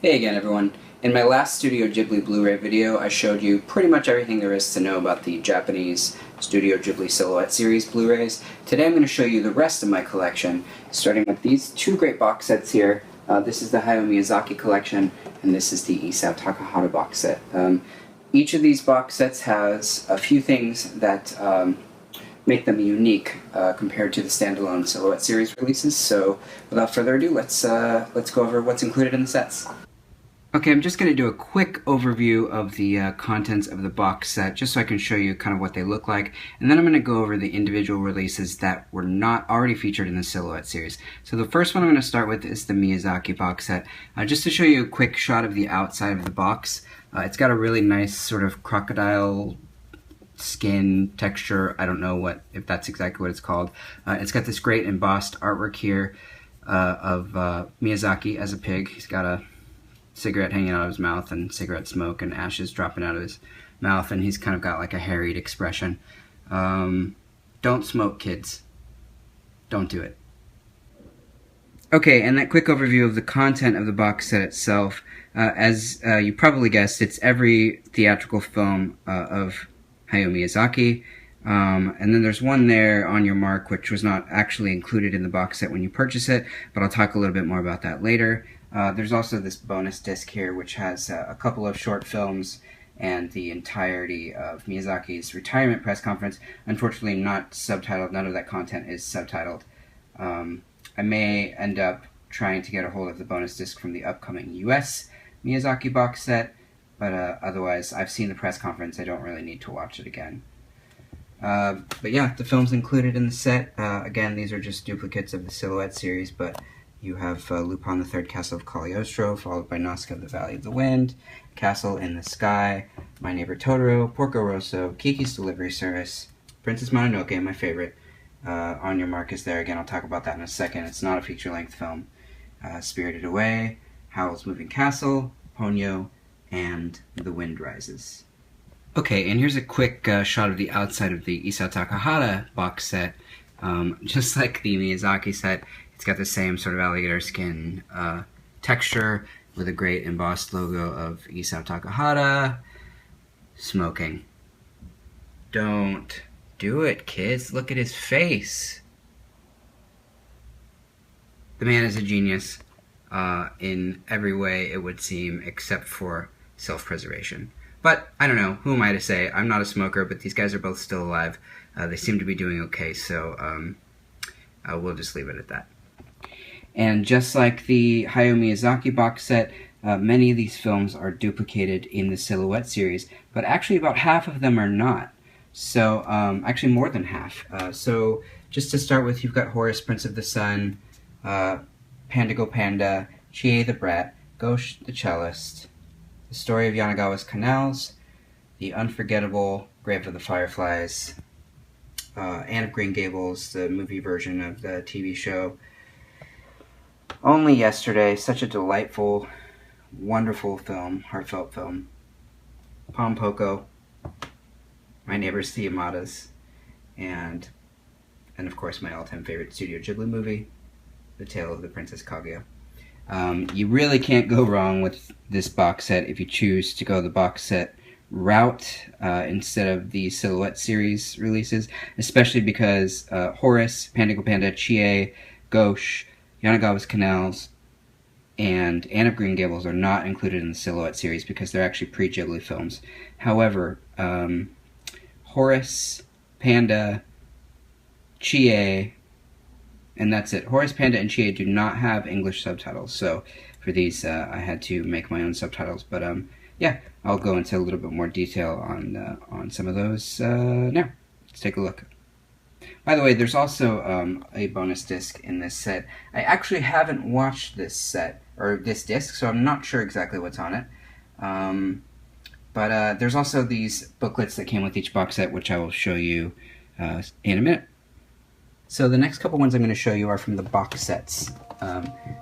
Hey again everyone. In my last Studio Ghibli Blu-ray video, I showed you pretty much everything there is to know about the Japanese Studio Ghibli Silhouette Series Blu-rays. Today I'm going to show you the rest of my collection, starting with these two great box sets here. This is the Hayao Miyazaki collection, and this is the Isao Takahata box set. Each of these box sets has a few things that make them unique compared to the standalone Silhouette Series releases, so without further ado, let's go over what's included in the sets. Okay, I'm just going to do a quick overview of the contents of the box set, just so I can show you kind of what they look like, and then I'm going to go over the individual releases that were not already featured in the Silhouette series. So the first one I'm going to start with is the Miyazaki box set. Just to show you a quick shot of the outside of the box, it's got a really nice sort of crocodile skin texture. I don't know if that's exactly what it's called. It's got this great embossed artwork here of Miyazaki as a pig. He's got a cigarette hanging out of his mouth and cigarette smoke and ashes dropping out of his mouth, and he's kind of got like a harried expression. Don't smoke, kids. Don't do it. Okay, and that quick overview of the content of the box set itself. As you probably guessed, it's every theatrical film of Hayao Miyazaki. And then there's one there on your mark which was not actually included in the box set when you purchase it, but I'll talk a little bit more about that later. There's also this bonus disc here which has a couple of short films and the entirety of Miyazaki's retirement press conference. Unfortunately not subtitled, none of that content is subtitled. I may end up trying to get a hold of the bonus disc from the upcoming US Miyazaki box set, but otherwise I've seen the press conference, I don't really need to watch it again. But yeah, the films included in the set, again, these are just duplicates of the Silhouette series, but you have Lupin the Third Castle of Cagliostro, followed by Nausicaa the Valley of the Wind, Castle in the Sky, My Neighbor Totoro, Porco Rosso, Kiki's Delivery Service, Princess Mononoke, my favorite. On your mark is there. Again, I'll talk about that in a second. It's not a feature-length film. Spirited Away, Howl's Moving Castle, Ponyo, and The Wind Rises. Okay, and here's a quick shot of the outside of the Isao Takahata box set. Just like the Miyazaki set, it's got the same sort of alligator skin texture with a great embossed logo of Isao Takahata. Smoking. Don't do it, kids. Look at his face. The man is a genius in every way, it would seem, except for self-preservation. But, I don't know, who am I to say? I'm not a smoker, but these guys are both still alive. They seem to be doing okay, so we'll just leave it at that. And just like the Hayao Miyazaki box set, many of these films are duplicated in the Silhouette series, but actually about half of them are not. So, actually more than half. So, just to start with, you've got Horace, Prince of the Sun, Panda Go Panda, Chie the Brat, Ghosh the Cellist, The Story of Yamagatas Canals, The Unforgettable Grave of the Fireflies, Anne of Green Gables, the movie version of the TV show. Only Yesterday, such a delightful, wonderful film, heartfelt film. Pom Poko, My Neighbors the Yamadas, and of course my all-time favorite Studio Ghibli movie, The Tale of the Princess Kaguya. You really can't go wrong with this box set if you choose to go the box set route instead of the Silhouette series releases, especially because Horace, Panda Go Panda, Chie, Ghosh, Yamagatas Canals, and Anne of Green Gables are not included in the Silhouette series because they're actually pre-Ghibli films. However, Horace, Panda, Chie, and that's it. Horace, Panda, and Chie do not have English subtitles, so for these I had to make my own subtitles. But yeah, I'll go into a little bit more detail on some of those now. Let's take a look. By the way, there's also a bonus disc in this set. I actually haven't watched this set, or this disc, so I'm not sure exactly what's on it. But there's also these booklets that came with each box set, which I will show you in a minute. So the next couple ones I'm going to show you are from the box sets.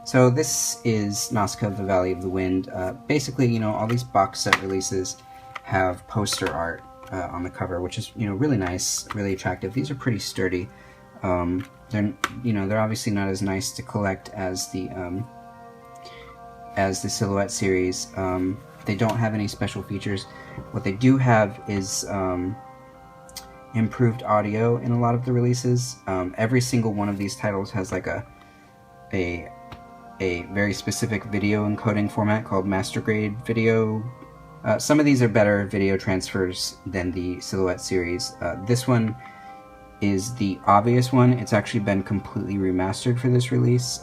So this is Nausicaa of the Valley of the Wind. Basically, you know, all these box set releases have poster art on the cover, which is, you know, really nice, really attractive. These are pretty sturdy. They're obviously not as nice to collect as the as the Silhouette series. They don't have any special features. What they do have is improved audio in a lot of the releases. Every single one of these titles has like a very specific video encoding format called master grade video. Some of these are better video transfers than the Silhouette series. This one is the obvious one. It's actually been completely remastered for this release.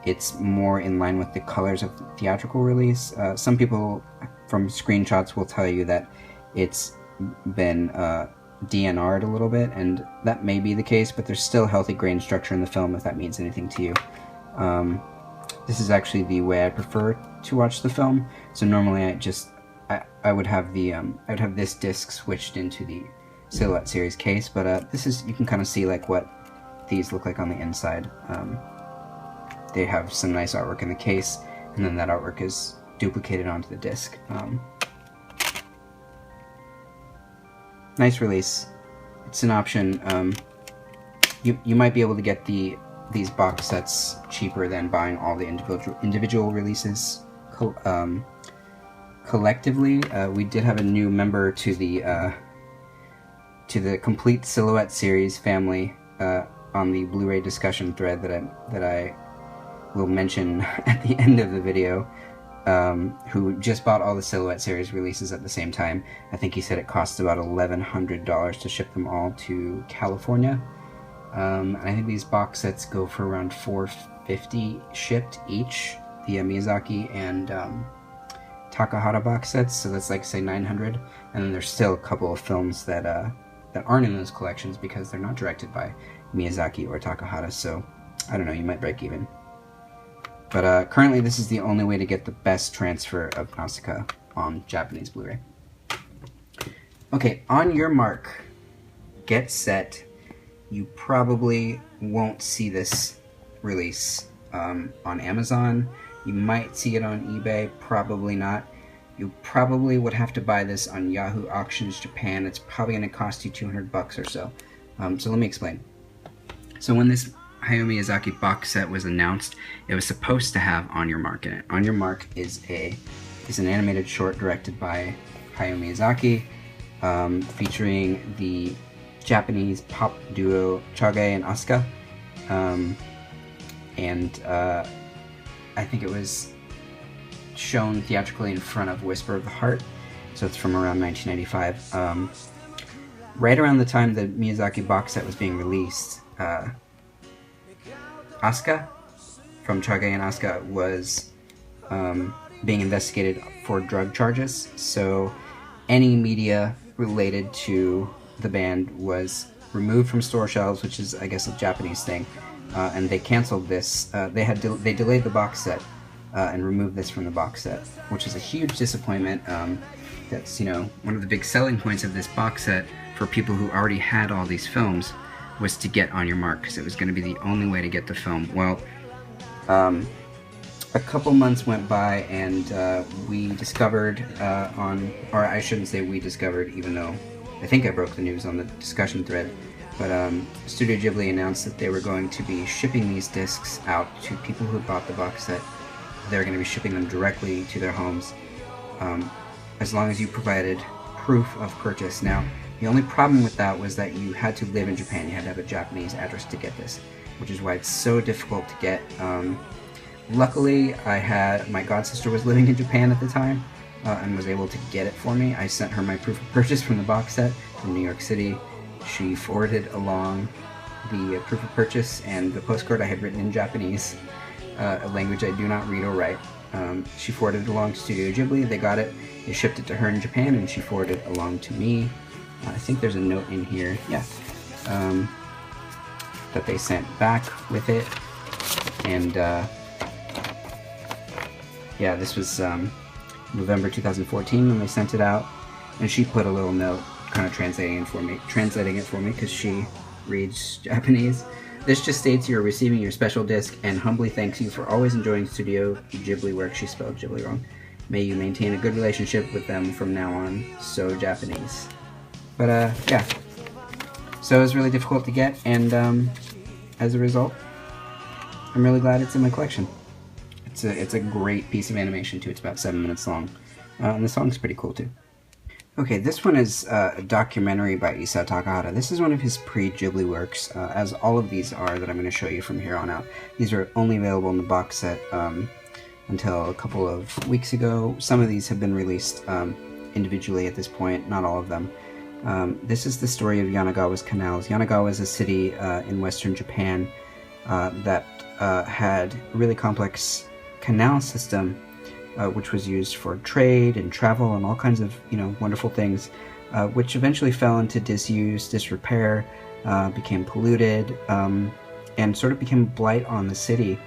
It's more in line with the colors of the theatrical release. Some people from screenshots will tell you that it's been DNR'd a little bit, and that may be the case, but there's still healthy grain structure in the film, if that means anything to you. This is actually the way I prefer to watch the film. So normally I would have this disc switched into the Silhouette series case, but this is, you can kind of see like what these look like on the inside. They have some nice artwork in the case, and then that artwork is duplicated onto the disc. Nice release. It's an option. You might be able to get these box sets cheaper than buying all the individual releases collectively. We did have a new member to the complete Silhouette series family on the Blu-ray discussion thread that I will mention at the end of the video, who just bought all the Silhouette series releases at the same time. I think he said it costs about $1,100 to ship them all to California. And I think these box sets go for around $450 shipped each, the Miyazaki and Takahata box sets, so that's like, say, $900. And then there's still a couple of films that aren't in those collections because they're not directed by Miyazaki or Takahata, so I don't know, you might break even. But currently this is the only way to get the best transfer of Nausicaa on Japanese Blu-ray. Okay, on your mark, get set. You probably won't see this release on Amazon. You might see it on eBay, probably not. You probably would have to buy this on Yahoo Auctions Japan. It's probably going to cost you $200 or so. So let me explain. So when this Hayao Miyazaki box set was announced, it was supposed to have On Your Mark in it. On Your Mark is an animated short directed by Hayao Miyazaki, featuring the Japanese pop duo Chage and Asuka, and I think it was shown theatrically in front of Whisper of the Heart, so it's from around 1995. Right around the time the Miyazaki box set was being released, Asuka from Chage and Asuka was being investigated for drug charges, so any media related to the band was removed from store shelves, which is, I guess, a Japanese thing, and they canceled this. They delayed the box set and removed this from the box set, which is a huge disappointment. That's, you know, one of the big selling points of this box set for people who already had all these films was to get On Your Mark, because it was going to be the only way to get the film. Well, a couple months went by, and we discovered or I shouldn't say we discovered, even though I think I broke the news on the discussion thread, but Studio Ghibli announced that they were going to be shipping these discs out to people who bought the box set. They're going to be shipping them directly to their homes, as long as you provided proof of purchase. Now, the only problem with that was that you had to live in Japan. You had to have a Japanese address to get this, which is why it's so difficult to get. Luckily, my godsister was living in Japan at the time, and was able to get it for me. I sent her my proof of purchase from the box set from New York City. She forwarded along the proof of purchase and the postcard I had written in Japanese, a language I do not read or write. She forwarded it along to Studio Ghibli. They got it. They shipped it to her in Japan, and she forwarded it along to me. I think there's a note in here, yeah, that they sent back with it. And yeah, this was November 2014 when they sent it out, and she put a little note kind of translating it for me because she reads Japanese. This just states you're receiving your special disc and humbly thanks you for always enjoying Studio Ghibli work. She spelled Ghibli wrong. May you maintain a good relationship with them from now on. So Japanese. But yeah, so it was really difficult to get, and as a result, I'm really glad it's in my collection. it's a great piece of animation too. It's about 7 minutes long, and the song's pretty cool too. Okay, this one is a documentary by Isao Takahata. This is one of his pre-Ghibli works, as all of these are that I'm going to show you from here on out. These are only available in the box set until a couple of weeks ago. Some of these have been released individually at this point, not all of them. This is the story of Yamagatas Canals. Yanagawa is a city in western Japan that had a really complex canal system, which was used for trade and travel and all kinds of, wonderful things, which eventually fell into disuse, disrepair, became polluted, and sort of became a blight on the city.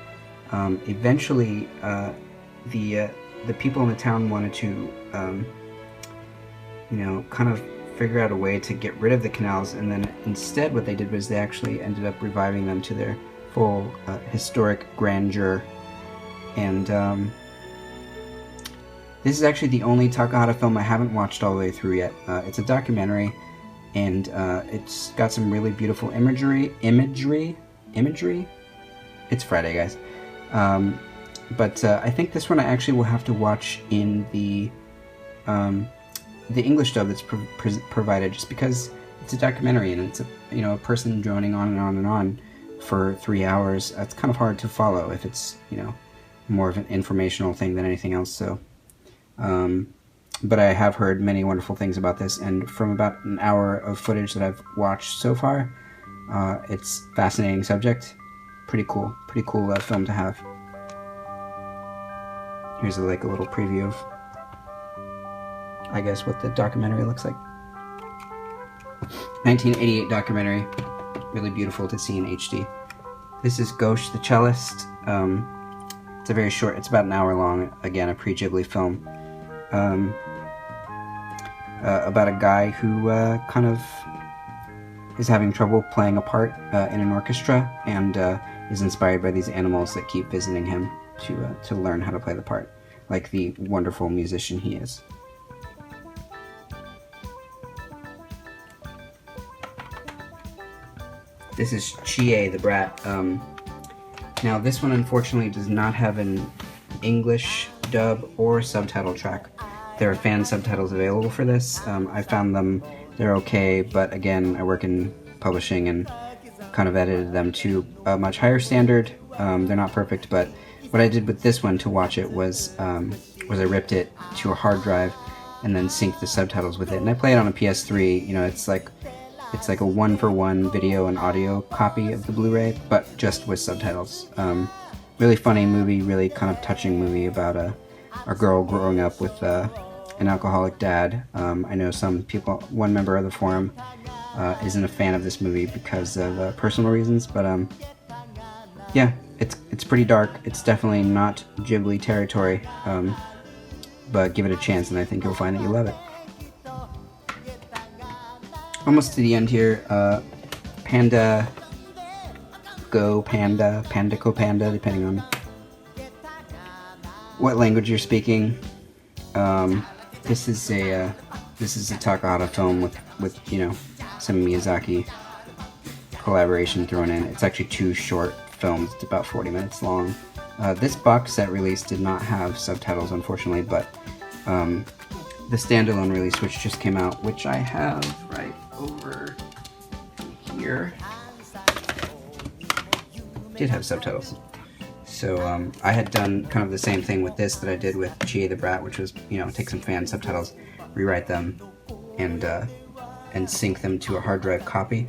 Eventually, the people in the town wanted to, kind of figure out a way to get rid of the canals, and then instead what they did was they actually ended up reviving them to their full historic grandeur. And this is actually the only Takahata film I haven't watched all the way through yet. It's a documentary, and it's got some really beautiful imagery. It's Friday, guys. But I think this one I actually will have to watch in the English dub that's provided, just because it's a documentary and it's a person droning on and on and on for 3 hours. It's kind of hard to follow if it's more of an informational thing than anything else. So, but I have heard many wonderful things about this, and from about an hour of footage that I've watched so far, it's a fascinating subject. Pretty cool film to have. Here's a little preview of, I guess, what the documentary looks like. 1988 documentary, really beautiful to see in HD. This is Ghosh the Cellist. It's a very short, it's about an hour long, again, a pre-Ghibli film, about a guy who kind of is having trouble playing a part in an orchestra, and is inspired by these animals that keep visiting him to learn how to play the part, like the wonderful musician he is. This is Chie the Brat. Now this one unfortunately does not have an English dub or subtitle track. There are fan subtitles available for this. I found them, they're okay, but again, I work in publishing and kind of edited them to a much higher standard. They're not perfect, but what I did with this one to watch it was I ripped it to a hard drive and then synced the subtitles with it. And I play it on a PS3. It's like a one-for-one video and audio copy of the Blu-ray, but just with subtitles. Really funny movie, really kind of touching movie about a girl growing up with an alcoholic dad. I know some people, one member of the forum isn't a fan of this movie because of personal reasons, but yeah, it's pretty dark. It's definitely not Ghibli territory, but give it a chance and I think you'll find that you love it. Almost to the end here. Panda Go Panda, Panda Go Panda, depending on what language you're speaking. This is a Takahata film with some Miyazaki collaboration thrown in. It's actually 2 short films. It's about 40 minutes long. This box set release did not have subtitles, unfortunately, but the standalone release, which just came out, which I have right over here, did have subtitles. So I had done kind of the same thing with this that I did with Chie the Brat, which was, take some fan subtitles, rewrite them, and sync them to a hard drive copy.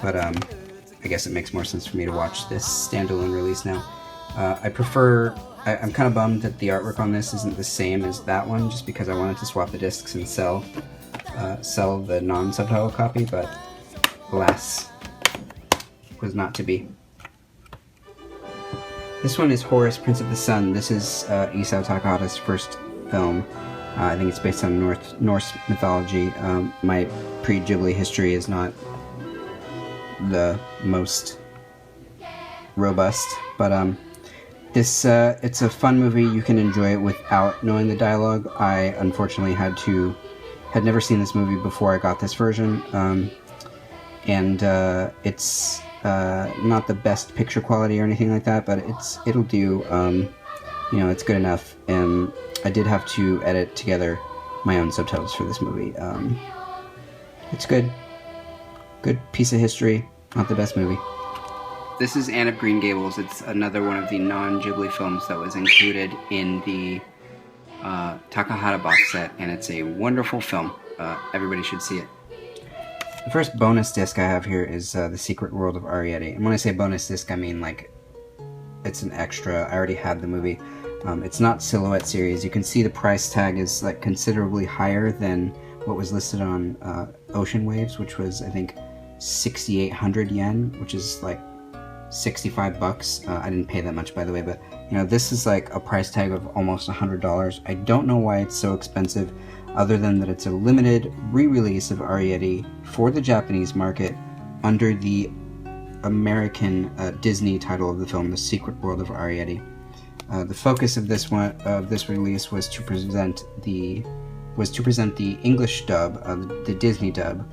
But I guess it makes more sense for me to watch this standalone release now. I'm kind of bummed that the artwork on this isn't the same as that one, just because I wanted to swap the discs and sell the non-subtitle copy, but alas, was not to be. This one is Horace, Prince of the Sun. This is Isao Takahata's first film. I think it's based on Norse mythology. My pre-Ghibli history is not the most robust, but it's a fun movie. You can enjoy it without knowing the dialogue. I unfortunately had never seen this movie before I got this version, and it's not the best picture quality or anything like that, but it'll do. it's good enough. I did have to edit together my own subtitles for this movie. It's good. Good piece of history. Not the best movie. This is Anne of Green Gables. It's another one of the non-Ghibli films that was included in the Takahata box set, and it's a wonderful film. Everybody should see it. The first bonus disc I have here is The Secret World of Arrietty. And when I say bonus disc, I mean like it's an extra. I already had the movie. It's not Silhouette Series. You can see the price tag is like considerably higher than what was listed on Ocean Waves, which was, I think, 6,800 yen, which is like 65 bucks. I didn't pay that much, by the way, but this is like a price tag of almost $100. I don't know why it's so expensive, other than that it's a limited re-release of Arrietty for the Japanese market under the American Disney title of the film, The Secret World of Arrietty. The focus of this release was to present the English dub, the Disney dub,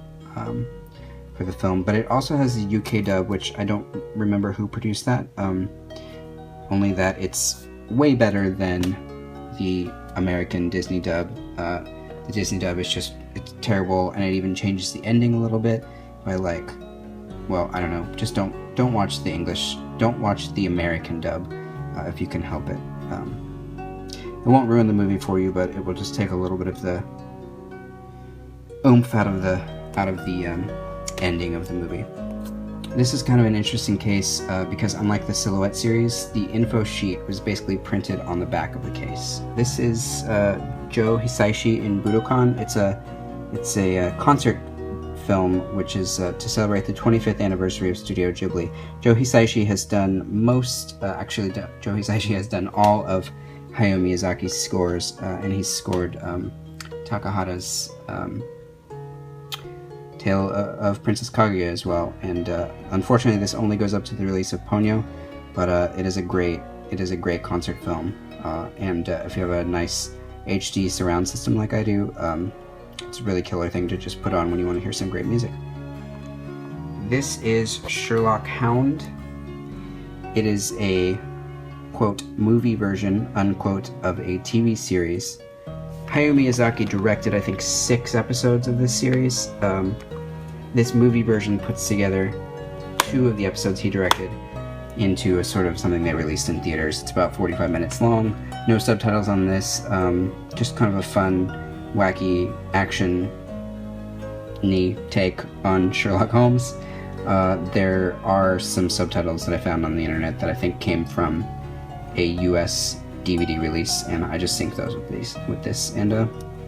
for the film, but it also has the UK dub, which I don't remember who produced that. Only that it's way better than the American Disney dub. The Disney dub is it's terrible, and it even changes the ending a little bit by I don't know, just don't watch the English, don't watch the American dub if you can help it. It won't ruin the movie for you, but it will just take a little bit of the oomph out of the ending of the movie. This is kind of an interesting case because unlike the Silhouette series, the info sheet was basically printed on the back of the case. This is Joe Hisaishi in Budokan. It's a concert film which is to celebrate the 25th anniversary of Studio Ghibli. Joe Hisaishi has done Joe Hisaishi has done all of Hayao Miyazaki's scores, and he's scored Takahata's Tale of Princess Kaguya as well. And unfortunately, this only goes up to the release of Ponyo, but it is a great concert film. And if you have a nice HD surround system like I do, it's a really killer thing to just put on when you want to hear some great music. This is Sherlock Hound. It is a, quote, movie version, unquote, of a TV series. Hayao Miyazaki directed, I think, 6 episodes of this series. This movie version puts together 2 of the episodes he directed into a sort of something they released in theaters. It's about 45 minutes long. No subtitles on this. Just kind of a fun, wacky, action-y take on Sherlock Holmes. There are some subtitles that I found on the internet that I think came from a US DVD release, and I just synced those with this, and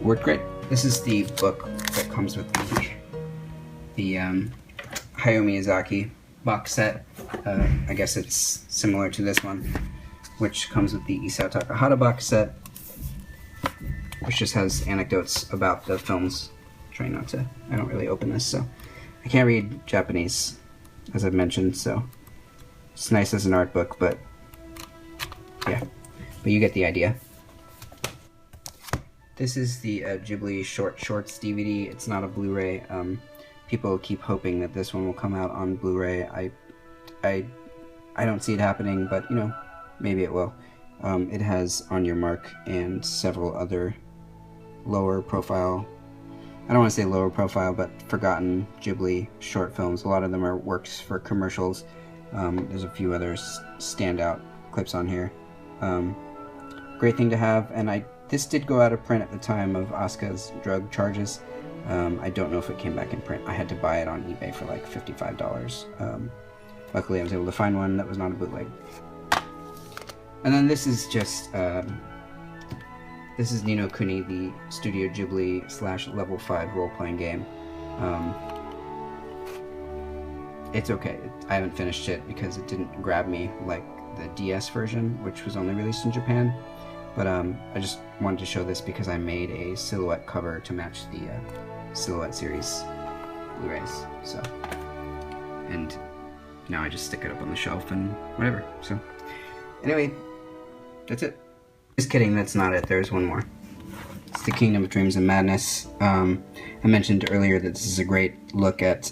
worked great. This is the book that comes with the Hayao Miyazaki box set. I guess it's similar to this one, which comes with the Isao Takahata box set, which just has anecdotes about the films. I don't really open this, so I can't read Japanese, as I've mentioned, so it's nice as an art book, but yeah. But you get the idea. This is the Ghibli Shorts DVD. It's not a Blu-ray. People keep hoping that this one will come out on Blu-ray. I don't see it happening, but maybe it will. It has On Your Mark and several other lower profile, I don't want to say lower profile, but forgotten Ghibli short films. A lot of them are works for commercials. There's a few other standout clips on here. Great thing to have, and this did go out of print at the time of Asuka's drug charges. I don't know if it came back in print. I had to buy it on eBay for like $55. Luckily I was able to find one that was not a bootleg. And then this is just, this is Ni no Kuni, the Studio Ghibli / Level 5 role-playing game. It's okay. I haven't finished it because it didn't grab me like the DS version, which was only released in Japan. But I just wanted to show this because I made a Silhouette cover to match the Silhouette Series Blu-rays. So, and now I just stick it up on the shelf and whatever. So, anyway, that's it. Just kidding, that's not it. There's one more. It's the Kingdom of Dreams and Madness. I mentioned earlier that this is a great look at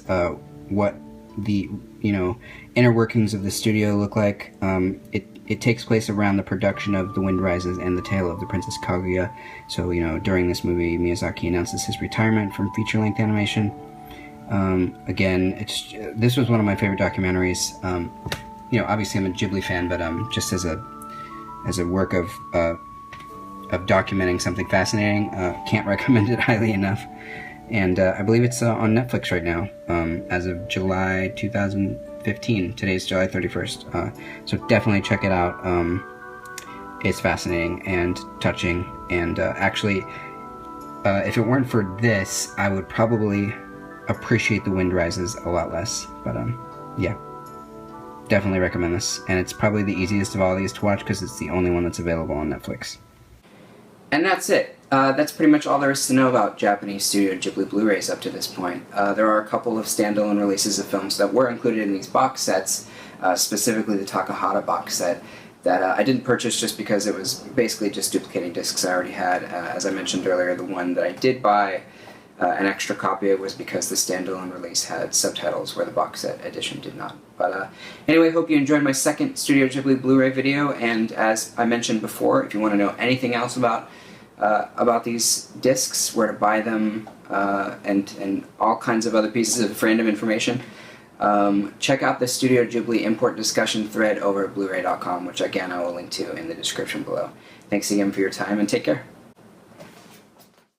what the inner workings of the studio look like. it takes place around the production of The Wind Rises and The Tale of the Princess Kaguya. So, during this movie, Miyazaki announces his retirement from feature-length animation. Again, this was one of my favorite documentaries. Obviously I'm a Ghibli fan, but just as a work of documenting something fascinating, can't recommend it highly enough. And I believe it's on Netflix right now, as of July 2015. Today's July 31st. So definitely check it out. It's fascinating and touching, and actually, if it weren't for this, I would probably appreciate The Wind Rises a lot less. But yeah, definitely recommend this, and it's probably the easiest of all these to watch because it's the only one that's available on Netflix. And that's it. That's pretty much all there is to know about Japanese Studio Ghibli Blu-rays up to this point. There are a couple of standalone releases of films that were included in these box sets, specifically the Takahata box set, that I didn't purchase just because it was basically just duplicating discs I already had. As I mentioned earlier, the one that I did buy an extra copy of was because the standalone release had subtitles where the box set edition did not. But anyway, hope you enjoyed my second Studio Ghibli Blu-ray video, and as I mentioned before, if you want to know anything else about these discs, where to buy them, and all kinds of other pieces of random information, check out the Studio Ghibli import discussion thread over at Blu-ray.com, which again I will link to in the description below. Thanks again for your time, and take care.